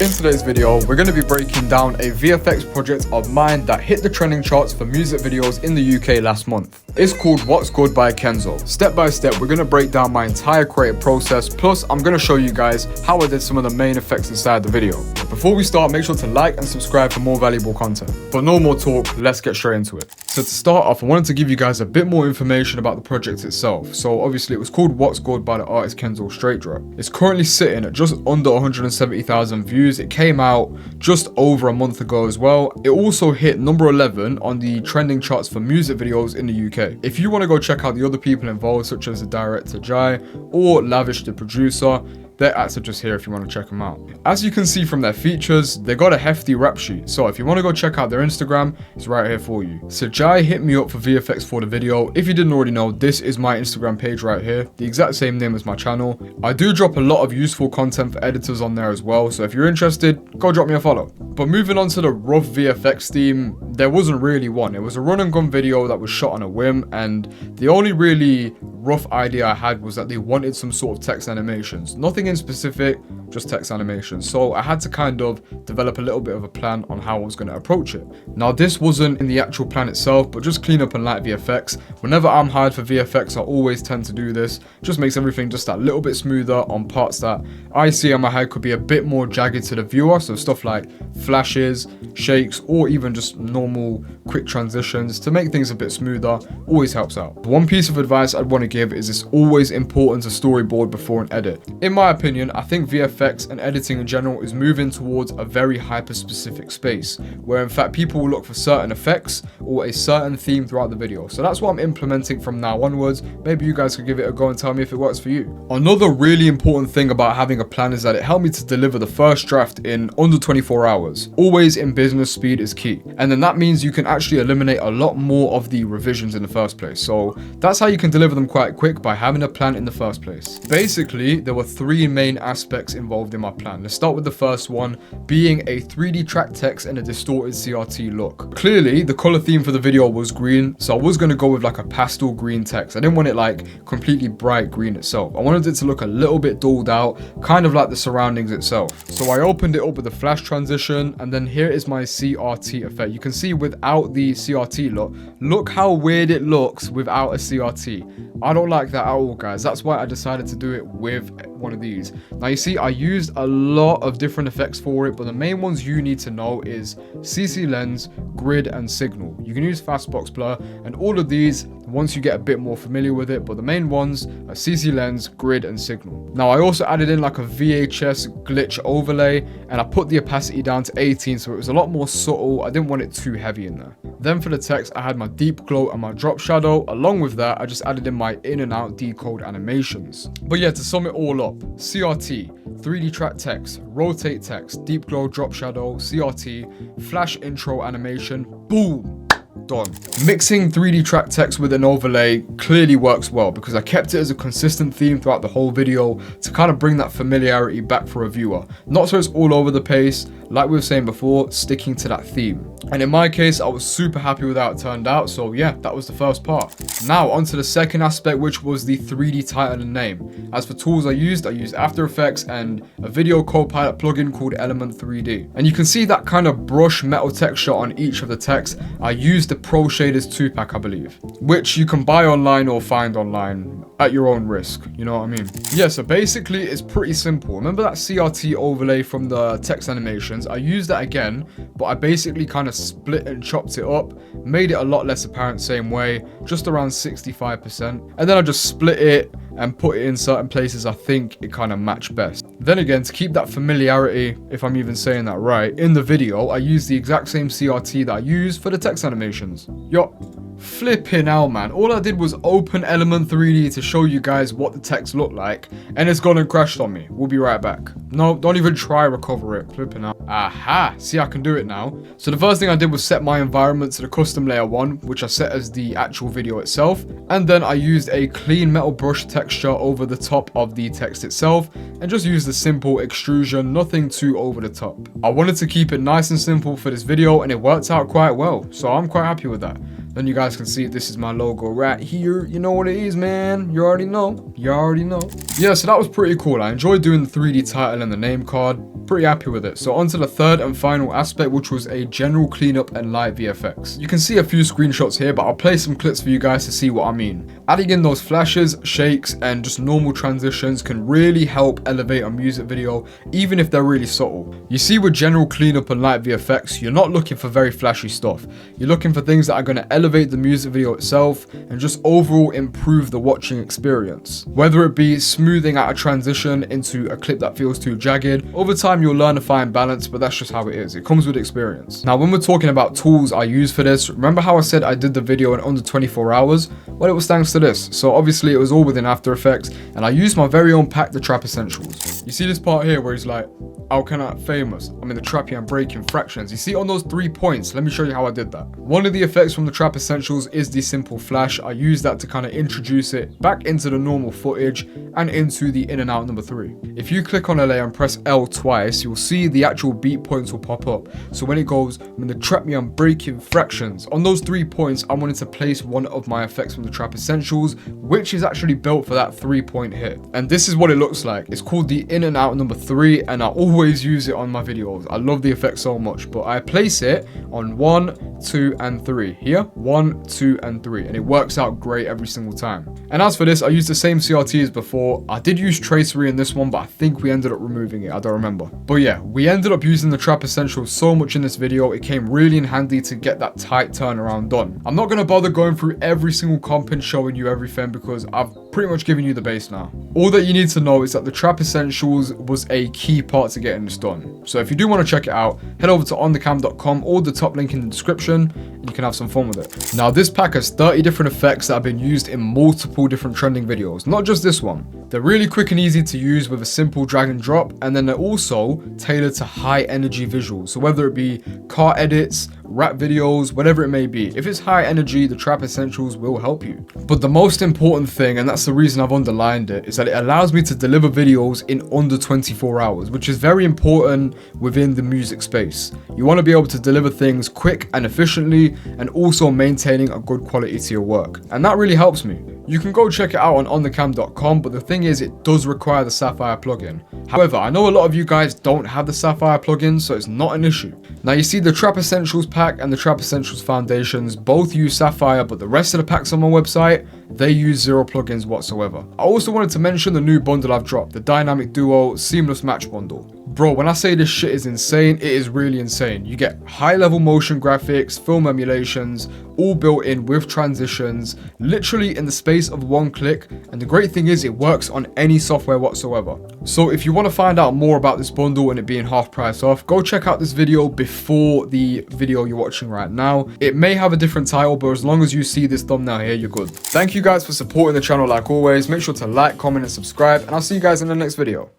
In today's video, we're going to be breaking down a VFX project of mine that hit the trending charts for music videos in the UK last month. It's called What's Good by Kenzo. Step by step, we're going to break down my entire creative process, plus I'm going to show you guys how I did some of the main effects inside the video. Before we start, make sure to like and subscribe for more valuable content. But no more talk, let's get straight into it. So to start off, I wanted to give you guys a bit more information about the project itself. So obviously it was called What's Good by the artist Kenzo Straight Drop. It's currently sitting at just under 170,000 views. It came out just over a month ago as well. It also hit number 11 on the trending charts for music videos in the UK. If you want to go check out the other people involved, such as the director Jai or Lavish the producer, their acts are just here if you want to check them out. As you can see from their features, they got a hefty rap sheet. So if you want to go check out their Instagram, it's right here for you. So Jai hit me up for VFX for the video. If you didn't already know, this is my Instagram page right here. The exact same name as my channel. I do drop a lot of useful content for editors on there as well. So if you're interested, go drop me a follow. But moving on to the rough VFX theme, there wasn't really one. It was a run and gun video that was shot on a whim. And the only really rough idea I had was that they wanted some sort of text animations. Nothing in specific, just text animations. So I had to kind of develop a little bit of a plan on how I was going to approach it. Now this wasn't in the actual plan itself, but just clean up and light VFX. Whenever I'm hired for VFX, I always tend to do this. Just makes everything just that little bit smoother on parts that I see on my head could be a bit more jagged to the viewer. So stuff like flashes, shakes, or even just normal quick transitions to make things a bit smoother always helps out. One piece of advice I'd want to give is it's always important to storyboard before an edit. In my opinion, I think VFX and editing in general is moving towards a very hyper-specific space, where in fact people will look for certain effects or a certain theme throughout the video. So that's what I'm implementing from now onwards. Maybe you guys could give it a go and tell me if it works for you. Another really important thing about having a plan is that it helped me to deliver the first draft in under 24 hours. Always in business, speed is key. And then that means you can actually eliminate a lot more of the revisions in the first place. So that's how you can deliver them quite quick, by having a plan in the first place. Basically, there were three main aspects involved in my plan. Let's start with the first one, being a 3D track text and a distorted CRT look. Clearly, the color theme for the video was green, so I was going to go with like a pastel green text. I didn't want it like completely bright green itself. I wanted it to look a little bit dulled out, kind of like the surroundings itself. So I opened it up with a flash transition, and then here is my CRT effect. You can see without the CRT look how weird it looks without a CRT. I don't like that at all, guys. That's why I decided to do it with one of these. Now you see, I used a lot of different effects for it, but the main ones you need to know is CC lens, grid, and signal. You can use fastbox blur, and all of these once you get a bit more familiar with it, but the main ones are CC lens, grid, and signal. Now I also added in like a VHS glitch overlay, and I put the opacity down to 18, so it was a lot more subtle. I didn't want it too heavy in there. Then for the text, I had my deep glow and my drop shadow. Along with that, I just added in my in and out decode animations. But yeah, to sum it all up, CRT, 3D track text, rotate text, deep glow, drop shadow, CRT, flash intro animation, boom, done. Mixing 3D track text with an overlay clearly works well because I kept it as a consistent theme throughout the whole video to kind of bring that familiarity back for a viewer. Not so it's all over the place, like we were saying before, sticking to that theme. And in my case, I was super happy with how it turned out. So yeah, that was the first part. Now onto the second aspect, which was the 3D title and name. As for tools I used After Effects and a video co-pilot plugin called Element 3D. And you can see that kind of brush metal texture on each of the texts. I used the Pro Shaders 2-pack, I believe, which you can buy online or find online at your own risk, you know what I mean? Yeah, so basically it's pretty simple. Remember that CRT overlay from the text animations? I used that again, but I basically kind of split and chopped it up, made it a lot less apparent same way, just around 65%, and then I just split it and put it in certain places I think it kind of matched best. Then again, to keep that familiarity, if I'm even saying that right, in the video I used the exact same CRT that I used for the text animations. Yo, flipping out, man. All I did was open Element 3D to show you guys what the text looked like, and it's gone and crashed on me. We'll be right back. No, don't even try recover it. Flipping out. Aha, see, I can do it now. So the first thing I did was set my environment to the custom layer 1, which I set as the actual video itself, and then I used a clean metal brush texture over the top of the text itself, and just used a simple extrusion, nothing too over the top. I wanted to keep it nice and simple for this video, and it worked out quite well, so I'm quite happy with that. Then you guys can see this is my logo right here. You know what it is, man. You already know. You already know. Yeah, so that was pretty cool. I enjoyed doing the 3D title and the name card. Pretty happy with it. So on to the third and final aspect, which was a general cleanup and light VFX. You can see a few screenshots here, but I'll play some clips for you guys to see what I mean. Adding in those flashes, shakes, and just normal transitions can really help elevate a music video, even if they're really subtle. You see, with general cleanup and light VFX, you're not looking for very flashy stuff. You're looking for things that are going to elevate the music video itself and just overall improve the watching experience. Whether it be smoothing out a transition into a clip that feels too jagged, over time you'll learn a fine balance, but that's just how it is. It comes with experience. Now, when we're talking about tools I use for this, remember how I said I did the video in under 24 hours? Well, it was thanks to this. So obviously it was all within After Effects, and I used my very own pack, the Trap Essentials. You see this part here where he's like, how can I famous? I'm in the trappy and breaking fractions. You see on those 3 points, let me show you how I did that. One of the effects from the Trap Essentials is the simple flash. I use that to kind of introduce it back into the normal footage and into the in and out number 3. If you click on LA and press L twice, you'll see the actual beat points will pop up. So when it goes, I'm in the trappy and breaking fractions, on those 3 points, I wanted to place one of my effects from the Trap Essentials, which is actually built for that 3-point hit. And this is what it looks like. It's called the in and out number 3, and I always use it on my videos. I love the effect so much, but I place it on 1, 2, and 3. Here, 1, 2, and 3, and it works out great every single time. And as for this, I used the same CRT as before. I did use tracery in this one, but I think we ended up removing it. I don't remember. But yeah, we ended up using the Trap Essentials so much in this video. It came really in handy to get that tight turnaround done. I'm not going to bother going through every single comp and showing you everything because I've pretty much given you the base now. All that you need to know is that the Trap Essentials was a key part to getting this done. So if you do want to check it out, head over to onthecam.com or the top link in the description and you can have some fun with it. Now, this pack has 30 different effects that have been used in multiple different trending videos, not just this one. They're really quick and easy to use with a simple drag and drop, and then they're also tailored to high energy visuals. So whether it be car edits, rap videos, whatever it may be, if it's high energy, the Trap Essentials will help you. But the most important thing, and that's the reason I've underlined it, is that it allows me to deliver videos in under 24 hours, which is very important within the music space. You want to be able to deliver things quick and efficiently, and also maintaining a good quality to your work. And that really helps me. You can go check it out on onthecam.com, but the thing is, it does require the Sapphire plugin. However, I know a lot of you guys don't have the Sapphire plugin, so it's not an issue. Now, you see the Trap Essentials pack and the Trap Essentials Foundations both use Sapphire, but the rest of the packs on my website, they use 0 plugins whatsoever. I also wanted to mention the new bundle I've dropped, the Dynamic Duo Seamless Match Bundle. Bro, when I say this shit is insane, it is really insane. You get high-level motion graphics, film emulations, all built in with transitions, literally in the space of 1 click, and the great thing is it works on any software whatsoever. So if you want to find out more about this bundle and it being half price off, go check out this video before the video you're watching right now. It may have a different title, but as long as you see this thumbnail here, you're good. Thank you guys for supporting the channel like always. Make sure to like, comment, and subscribe, and I'll see you guys in the next video.